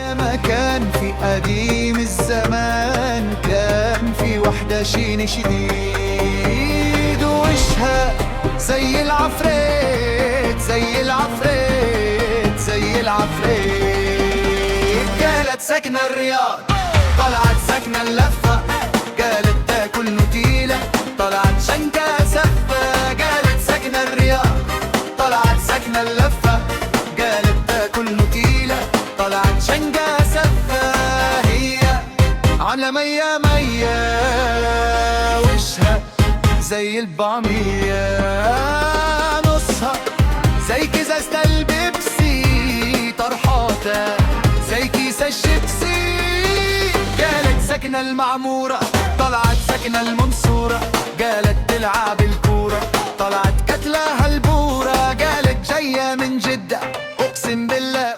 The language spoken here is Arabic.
يا مكان في قديم الزمان كان في وحدة شين شديد وشها زي العفريت زي العفريت زي العفريت. قالت سكن الرياض طلعت سكن اللفة، قالت تاكل نوتيلا طلعت شنكة سفة. قالت سكن الرياض طلعت سكن اللفة، قالت تاكل نوتيلا طلعت شنكة سفة. هي على مية مية وشها زي البامية، نصها زي كيسة البيبسي، طرحاتها زي كيس الشيبسي. قالت سكن المعمورة طلعت سكن المنصورة، قالت تلعب الكورة طلعت كتلها البورة. قالت جاية من جدة أقسم بالله